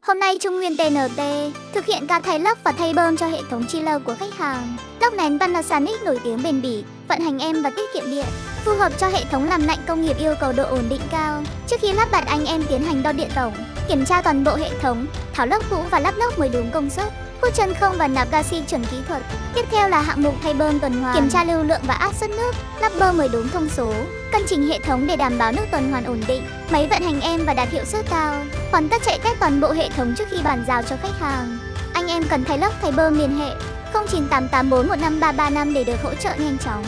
Hôm nay Trung Nguyên TNT thực hiện ca thay lốc và thay bơm cho hệ thống chiller của khách hàng. Lốc nén Panasonic nổi tiếng bền bỉ, vận hành êm và tiết kiệm điện, phù hợp cho hệ thống làm lạnh công nghiệp yêu cầu độ ổn định cao. Trước khi lắp đặt anh em tiến hành đo điện tổng, kiểm tra toàn bộ hệ thống, tháo lốc cũ và lắp lốc mới đúng công suất, hút chân không và nạp gaxi chuẩn kỹ thuật. Tiếp theo là hạng mục thay bơm tuần hoàn, kiểm tra lưu lượng và áp suất nước, lắp bơm mới đúng thông số, cân chỉnh hệ thống để đảm bảo nước tuần hoàn ổn định, máy vận hành êm và đạt hiệu suất cao. Hoàn tất chạy test toàn bộ hệ thống trước khi bàn giao cho khách hàng. Anh em cần thay lốc thay bơm liên hệ 0988415335 để được hỗ trợ nhanh chóng.